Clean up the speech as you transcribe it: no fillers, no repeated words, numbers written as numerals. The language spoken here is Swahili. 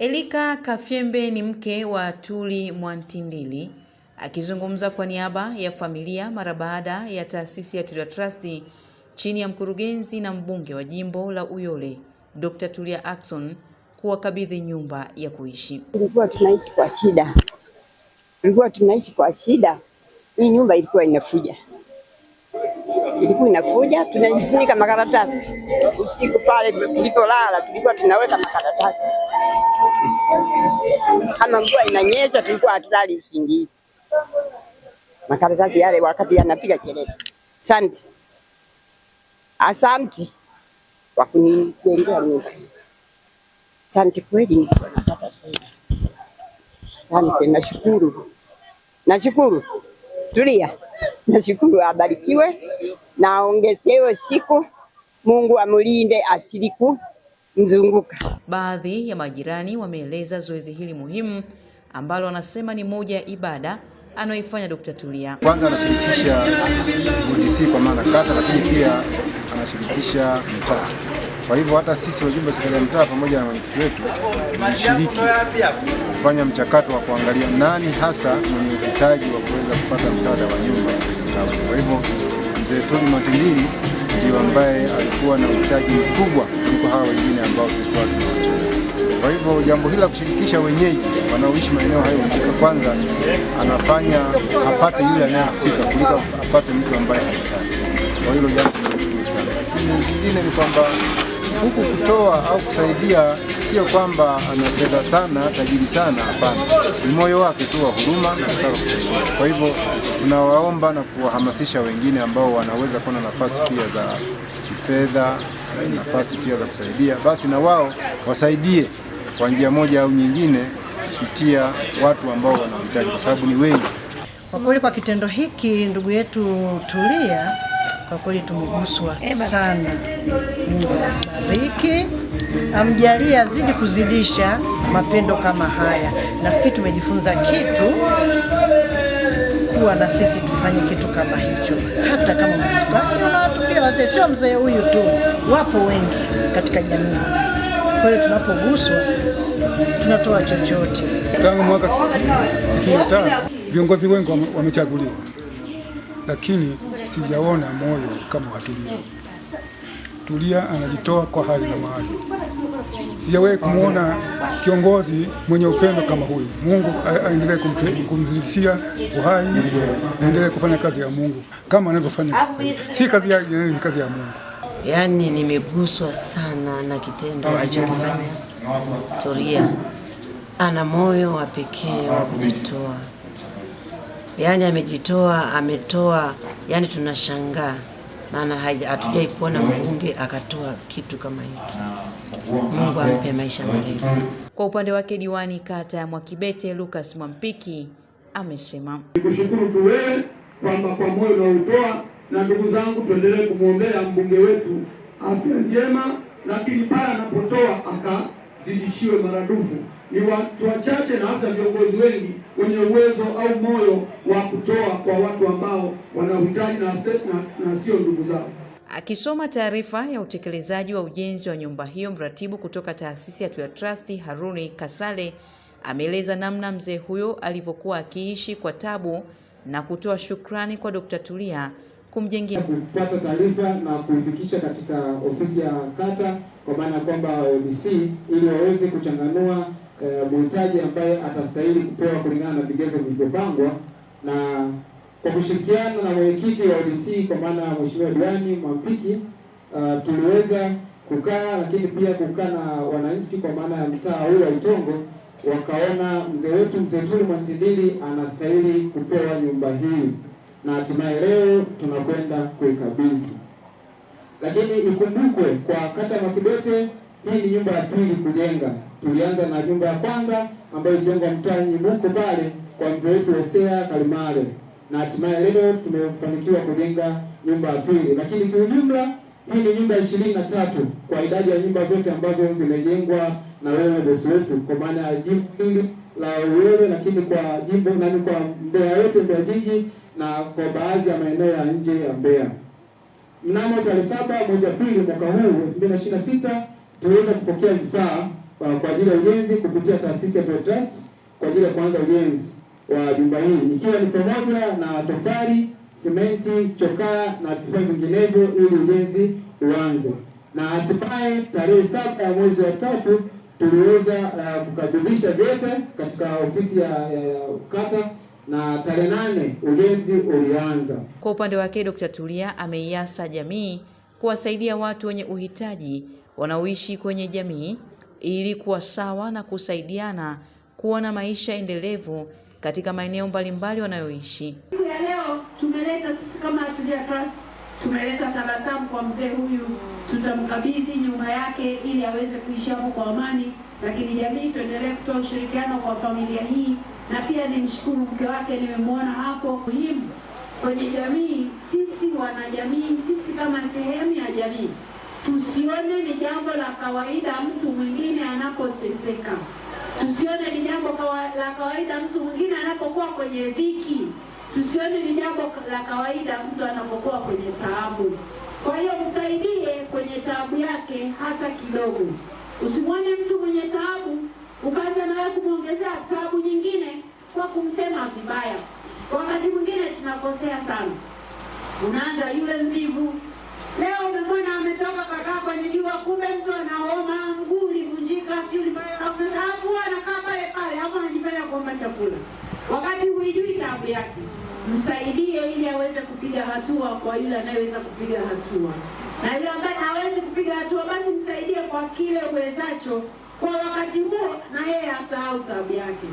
Elika Kafyembe ni mke wa Tuli Mwantindili akizungumza kwa niaba ya familia mara baada ya taasisi ya Tulia Trust chini ya mkurugenzi na mbunge wa jimbo la Uyole Dr. Tulia Ackson kuwakabidhi nyumba ya kuishi. Tulikuwa tunaishi kwa shida. Hii nyumba ilikuwa inafuja. Tunajifunika makaratasi. Usiku pale tulipolala tulikuwa tunaweka makaratasi. Kama mvua inanyesha tulikuwa hatulali usingizi. Makaratasi yale wakati yanapiga kelele. Asante kwa kunijengea nyumba. Asante kweli nilikuwa napata shida. Asante, nashukuru. Tulia. Nashukuru, abarikiwe na aongezewe siku. Mungu amulinde asiliku mzunguka. Baadhi ya majirani wameeleza zoezi hili muhimu ambalo wanasema ni moja ya ibada anayoifanya Dr. Tulia. Kwanza anashirikisha UDC kwa maana kata, lakini pia anashirikisha mtaa. Kwa hivyo hata sisi wajumbe wa serikali ya mtaa pamoja na mwenyekiti wetu tunashiriki kufanya mchakato wa kuangalia nani hasa mwenye uhitaji wa kuweza kupata msaada wa nyumba. Kwa hivyo mzee Tuli Mwantindili ndio ambaye alikuwa na uhitaji mkubwa kuliko hawa wengine ambao tulikuwa tunawatoa. Kwa hivyo jambo hili la kushirikisha wenyeji wanaoishi maeneo hayo husika, kwanza anafanya apate yule anayehusika kuliko apate mtu ambaye hahitaji. Kwa hilo jambo tunashukuru sana. Lingine ni kwamba huku kutoa au kusaidia sio kwamba ana fedha sana, tajiri sana, hapana. Ni moyo wake tu wa huruma na kutaka kusaidia. Kwa hivyo tunawaomba na kuwahamasisha wengine ambao wanaweza kuwa na nafasi pia za kifedha, nafasi pia za kusaidia, basi na wao wasaidie kwa njia moja au nyingine kupitia watu ambao wanahitaji, kwa sababu ni wengi. Kwa kweli kwa kitendo hiki ndugu yetu Tulia, kwa kweli tumeguswa sana. Mungu abariki, amjalie azidi kuzidisha mapendo kama haya. Nafikiri tumejifunza kitu, kuwa na sisi tufanye kitu kama hicho. Hata kama msipani una watu pia wazee, sio mzee huyu tu, wapo wengi katika jamii. Kwa hiyo tunapoguswa tunatoa chochote. Tangu mwaka 95 viongozi wengi wamechaguliwa, lakini sijaona moyo kama wa Tulia. Tulia anajitoa kwa hali na mali. Sijawahi kumuona kiongozi mwenye upendo kama huyu. Mungu aendelee kumzidishia uhai, aendelee kufanya kazi ya Mungu kama anavyofanya. Si kazi yake, ni kazi ya Mungu. Yaani nimeguswa sana na kitendo alichokifanya Tulia. Ana moyo wa pekee wa kujitoa. Yaani amejitoa, ametoa, yaani tunashangaa. Maana hatujai kuona mbunge akatoa kitu kama hiki. Mungu ampe maisha marefu. Kwa upande wake diwani kata ya Mwakibete Lucas Mwampiki amesema, nikushukuru tu wewe kwamba kwa moyo unaotoa, na ndugu zangu tuendelee kumuombea mbunge wetu afya njema, lakini pale anapotoa akazidishiwe maradufu. Ni watu wachache na hasa viongozi wengi wenye uwezo au moyo wa kutoa kwa watu ambao wanahitaji na sio ndugu zao. Akisoma taarifa ya utekelezaji wa ujenzi wa nyumba hiyo, mratibu kutoka taasisi ya Tulia Trust Haruni Kasale ameeleza namna mzee huyo alivyokuwa akiishi kwa tabu na kutoa shukrani kwa Dr. Tulia kumjengea. Kupata taarifa na kuifikisha katika ofisi ya kata kwa maana kwamba ODC ili waweze kuchanganua mhitaji ambaye atastahili kupewa kulingana na vigezo vilivyopangwa, na kwa kushirikiana na mwenyekiti wa ODC kwa maana Mheshimiwa Diwani Mwampiki tuliweza kukaa, lakini pia kukaa na wananchi kwa maana ya mtaa huu wa Itongo, wakaona mzee wetu mzee Tuli Mwantindili anastahili kupewa nyumba hii, na hatimaye leo tunakwenda kuikabidhi. Lakini ikumbukwe kwa kata Mwakibete, hii ni nyumba ya pili kujenga. Tulianza na nyumba ya kwanza ambayo ilijengwa mtaa Nyimuko pale kwa mzee wetu Hosea Kalimale, na hatimaye leo tumefanikiwa kujenga nyumba ya pili. Lakini kiujumla hii ni nyumba 23 kwa idadi ya nyumba zote ambazo zimejengwa na wewe bosi wetu kwa maana ya jimbo hili la Uyole, lakini kwa jimbo nani kwa Mbeya yote, Mbeya jiji na kwa baadhi ya maeneo ya nje ya Mbeya. Mnamo tarehe 7 mwezi wa pili mwaka huu 2026 tuliweza kupokea vifaa kwa ajili ya ujenzi kupitia taasisi ya Toria Trust kwa ajili ya kuanza ujenzi wa jumba hili, ikiwa ni pamoja na tofali, simenti, chokaa na vifaa vinginevyo ili ujenzi uanze. Na hatimaye tarehe 7 ya mwezi wa 3 tuliweza kukabidhisha vyote katika ofisi ya kata na tarehe 8 ujenzi ulianza. Kwa upande wake Dr. Tulia ameiasa jamii kuwasaidia watu wenye uhitaji wanaoishi kwenye jamii ili kuwa sawa na kusaidiana kuwa na maisha endelevu katika maeneo mbalimbali wanayoishi. Siku ya leo tumeleta sisi kama Tulia Trust, tumeleta tabasamu kwa mzee huyu. Tutamkabidhi nyumba yake ili aweze kuishi hapo kwa amani, lakini jamii tuendelee kutoa ushirikiano kwa familia hii, na pia nimshukuru mke wake, nimemwona hapo. Muhimu kwenye jamii, sisi wanajamii, sisi kama sehemu ya jamii, tusione ni jambo la kawaida mtu mwingine anapoteseka. Tusione ni jambo la kawaida mtu mwingine anapokuwa kwenye dhiki. Tusione ni jambo la kawaida mtu anapokuwa kwenye taabu. Kwa hiyo msaidie kwenye taabu yake hata kidogo. Usimwone mtu mwenye taabu ukaanza nawe kumwongezea taabu nyingine kwa kumsema vibaya. Wakati mwingine tunakosea sana. Unaanza yule mvivu. Leo umemwona ametoka kakaa kwenye jua, kumbe mtu anaoma, mguu ulivunjika, si ulifanya hapo, anakaa pale hapo anajifanya kuomba chakula. Wakati huijui taabu yake, msaidie ili aweze kupiga hatua kwa yule anayeweza kupiga hatua. Na yule ambaye hawezi kupiga hatua, basi msaidie kwa kile uwezacho kwa wakati huo, na yeye asahau taabu yake.